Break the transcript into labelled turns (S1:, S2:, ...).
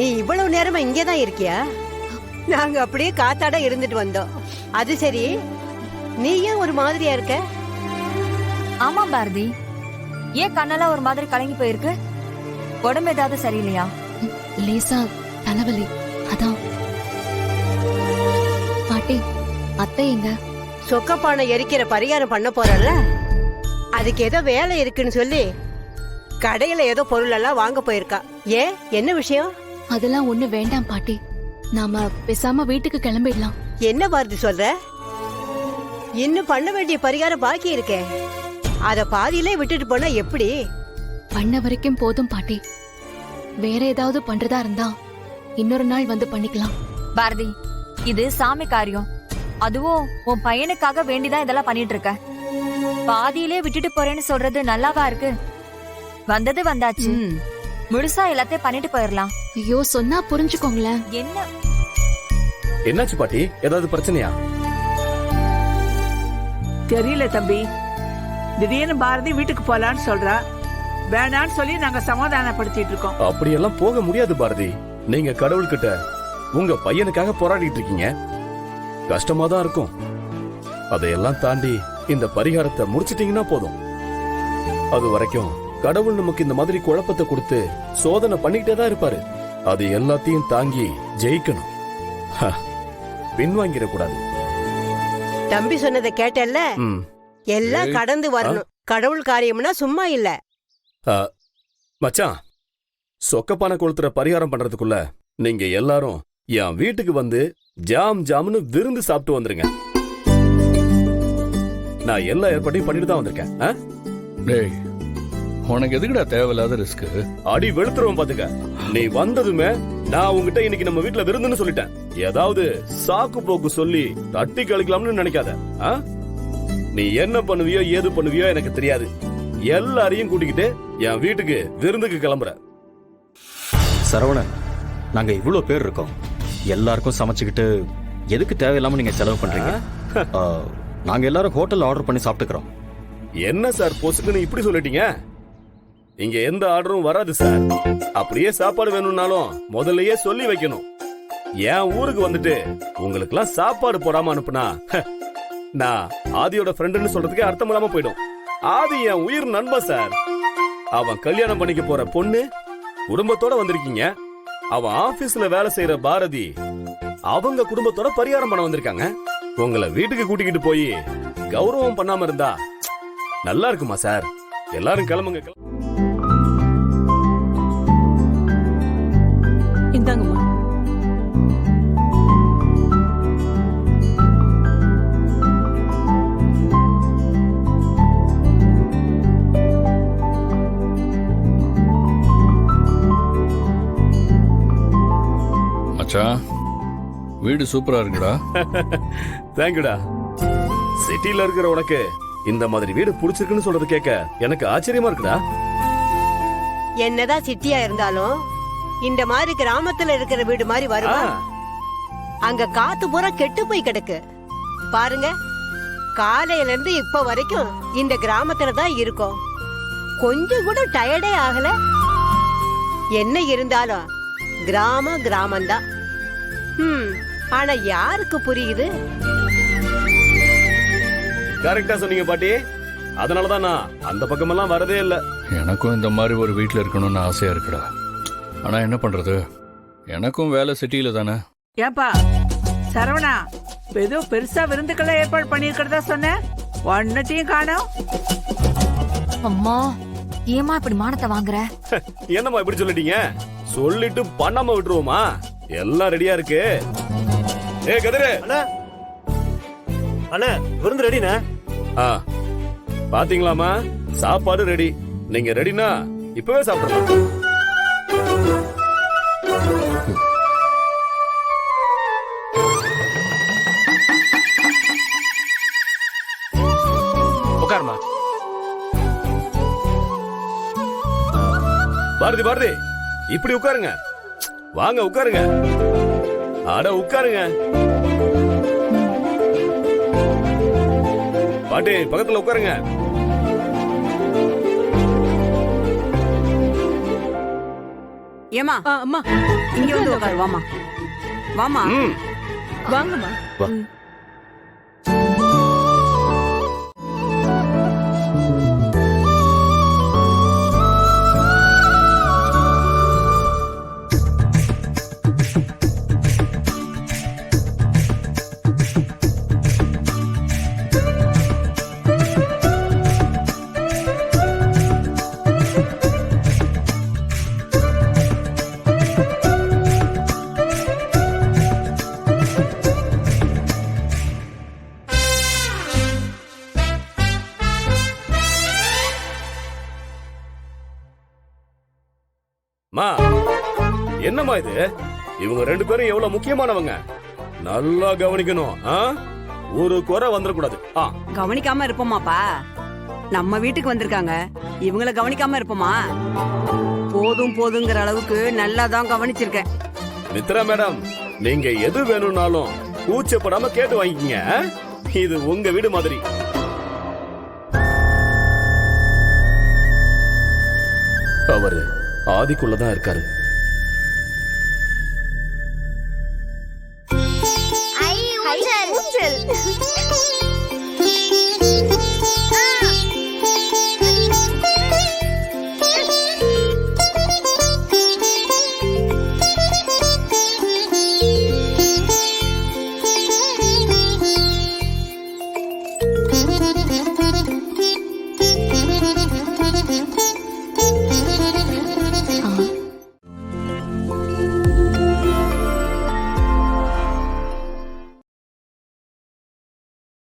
S1: நீ இவ்வளவு நேரமா இங்கேதான் இருக்கியா? நாங்க அப்படியே காத்தாட இருந்துட்டு வந்தோம். அது சரி, நீ ஏன் ஒரு மாதிரியா இருக்க?
S2: ஆமா பாரதி, ஏன் கண்ணெல்லாம் ஒரு மாதிரி கலங்கி போயிருக்கு? உடம்பு ஏதாவது சரியில்லையா?
S3: லேசா தலைவலி, அதான். பாட்டி, அத்தை எங்க?
S1: சொக்கப்பானை எரிக்கிற பரிகாரம் பண்ண போறல, அதுக்கு ஏதோ வேலை இருக்குன்னு சொல்லி கடையில ஏதோ பொருள் எல்லாம் வாங்க போயிருக்கா. ஏன், என்ன விஷயம்?
S3: அதெல்லாம் ஒண்ணு வேண்டாம் பாட்டி, நாம பேசாம வீட்டுக்கு கிளம்பிடலாம்.
S1: என்ன பாரதி சொல்ற? இன்னும் பண்ண வேண்டிய பரிகாரம் பாக்கி இருக்கே, அத பாதியிலே விட்டுட்டு போனா எப்படி?
S3: பண்ண வரைக்கும் போதும் பாட்டி, வேற ஏதாவது பண்றதா இருந்தா இன்னொரு நாள் வந்து பண்ணிக்கலாம்.
S2: பாரதி, இது சாமி காரியம், அதுவும் உன் பையனுக்காக வேண்டிதான் இதெல்லாம் பண்ணிட்டு இருக்க. பாதியிலே விட்டுட்டு போறேன்னு சொல்றது நல்லாவா இருக்கு? வந்தது வந்தாச்சு, முழுசா எல்லாத்தையும் பண்ணிட்டு போயிடலாம்.
S3: ஐயோ, சொன்னா புரிஞ்சுக்கோங்களேன்.
S2: என்ன
S4: என்னாச்சு பாட்டி, ஏதாவது பிரச்சனையா?
S5: தெரியல தம்பி, திடீர்னு பாரதி வீட்டுக்கு போலான்னு சொல்றா. வேணான்னு சொல்லி நாங்க சமாதானப்படுத்திட்டு இருக்கோம்.
S4: அப்படியெல்லாம் போக முடியாது பாரதி. நீங்க கடவுள்கிட்ட உங்க பையனுக்காக போராடிட்டு இருக்கீங்க. கஷ்டமா தான் இருக்கும். அதையெல்லாம் தாண்டி இந்த பரிகாரத்தை முடிச்சிட்டீங்கன்னா போதும். அது வரைக்கும் கடவுள் நமக்கு இந்த மாதிரி குழப்பத்தை கொடுத்து சோதனை பண்ணிக்கிட்டே தான் இருப்பாரு. அது எல்லாத்தையும் தாங்கி ஜெயிக்கணும், பின்வாங்கிட கூடாது.
S1: தம்பி சொன்னதை கேட்டல்ல, எல்லாம் கடந்து வரணும். கடவுள் காரியம்னா சும்மா இல்ல.
S4: மச்சான், சொக்கப்பானை கொளுத்துற பரிகாரம் பண்றதுக்குள்ள நீங்க எல்லாரும் என் வீட்டுக்கு வந்து ஜாம் ஜாம்னு விருந்து சாப்பிட்டு வந்துருங்க. நான் எல்லா ஏற்பாட்டையும் பண்ணிட்டு தான் வந்திருக்கேன்.
S6: டேய், உனக்கு எதுக்குடா தேவையில்லாத ரிஸ்க்?
S4: அடி வெளுத்துருவோம் பாத்துக்க. நீ வந்ததுமே நான் உங்ககிட்ட இன்னைக்கு நம்ம வீட்டுல விருந்துன்னு சொல்லிட்டேன். ஏதாவது சாக்கு போக்கு சொல்லி தட்டி கழிக்கலாம்னு நினைக்காத. நீ என்ன பண்ணுவியோ ஏது பண்ணுவியோ எனக்கு தெரியாது. எல்லாரையும் கூட்டிக்கிட்டு என் வீட்டுக்கு விருந்துக்கு கிளம்புற.
S7: சரவணன், நாங்க இவ்வளவு பேர் இருக்கோம், எல்லாருக்கும் சமைச்சுக்கிட்டு எதுக்கு தேவையில்லாம நீங்க செலவு பண்றீங்க? நாங்க எல்லாரும் ஹோட்டல் ஆர்டர் பண்ணி சாப்பிட்டுக்கிறோம்.
S4: என்ன சார் பொசுக்குன்னு இப்படி சொல்லிட்டீங்க? இங்க எந்த ஆர்டரும் வராது சார். அப்படியே சாப்பாடு வேணும்னாலும் முதல்லயே சொல்லி வைக்கணும். என் ஊருக்கு வந்துட்டு உங்களுக்கு எல்லாம் சாப்பாடு போடாம அனுப்புனா நான் ஆதியோட ஃப்ரெண்டுன்னு சொல்றதுக்கே அர்த்தம் இல்லாம போயிடும். ஆதி என் உயிர் நண்பன் சார். அவன் கல்யாணம் பண்ணிக்க போற பொண்ணு குடும்பத்தோட வந்திருக்கீங்க. அவன் ஆபீஸ்ல வேலை செய்யற பாரதி அவங்க குடும்பத்தோட பரிகாரம் பண்ண வந்திருக்காங்க. உங்களை வீட்டுக்கு கூட்டிக்கிட்டு போய் கௌரவம் பண்ணாம இருந்தா நல்லா இருக்குமா சார்? எல்லாரும் கிளம்புங்க.
S5: இந்தாங்கம்மா.
S6: மச்சான், வீடு சூப்பரா இருக்குடா.
S4: தேங்க்யூடா. சிட்டில இருக்கிற உனக்கு இந்த மாதிரி வீடு புடிச்சிருக்குன்னு சொல்றது கேட்க எனக்கு ஆச்சரியமா இருக்குடா.
S1: என்னதான் சிட்டியா இருந்தாலும் இந்த மாதிரி கிராமத்துல இருக்கிற வீடு மாதிரி வருமா? அங்க காத்து பூரா கெட்டு போய் கிடக்கு. பாருங்க, காலையில இருந்து இப்ப வரைக்கும் இந்த கிராமத்துல தான் இருக்கோம். கொஞ்சம் கூட டயர்டே ஆகல. என்ன இருந்தாலும் கிராமம் கிராமம்தான். ஆனா யாருக்கு புரியுது?
S4: கரெக்டா சொன்னீங்க பாட்டி. அதனாலதான் நான் அந்த பக்கமெல்லாம் வரதே இல்ல.
S6: எனக்கும் இந்த மாதிரி ஒரு வீட்டுல இருக்கணும்னு ஆசையா இருக்குடா. ஆனா என்ன பண்றது, எனக்கும் வேலை சிட்டியில தானே.
S5: ஏப்பா சரவணா, ஏதோ பெருசா விருந்துக்கெல்லாம் ஏற்பாடு பண்ணிருக்கிறதா சொன்ன, ஒன்னத்தையும் காணோம்.
S2: அம்மா, ஏமா இப்படி மானத்தை வாங்குற?
S4: என்னம்மா இப்படி சொல்லிட்டீங்க? சொல்லிட்டு பண்ணாம விட்டுருவோமா? எல்லாம் ரெடியா இருக்கு. ஏ கதிரு,
S8: அண்ணா விருந்து ரெடினா?
S4: பாத்தீங்களாமா, சாப்பாடு ரெடி. நீங்க ரெடினா இப்பவே சாப்பிடலாம்.
S8: உட்காருமா.
S4: பாரதி பாரதி, இப்படி உட்காருங்க. வாங்க உட்காருங்க. அட உட்காருங்க. பாட்டி பக்கத்துல உட்காருங்க.
S9: ஏமா
S5: அம்மா
S8: இங்க வந்து உட்காரு, வாமா வாமா.
S4: ம்
S5: வாங்கம்மா.
S7: வா.
S4: மா, என்னம்மா இது? இவங்க 2 பேரும் எவ்வளவு முக்கியமானவங்க, நல்லா கவனிக்கணும். ஒரு குறை வந்துடக்கூடாது.
S8: கவனிக்காம இருப்போமாப்பா? நம்ம வீட்டுக்கு வந்திருக்காங்க, இவங்கள கவனிக்காம இருப்போமா? போதும் போதுங்கிற அளவுக்கு நல்லா தான் கவனிச்சிருக்கேன்.
S4: மித்ரா மேடம், நீங்க எது வேணும்னாலும் கூச்சப்படாம கேட்டு வாங்கிக்கங்க. இது உங்க வீடு மாதிரி. அவரு ஆதிக்குள்ளதான் இருக்காரு.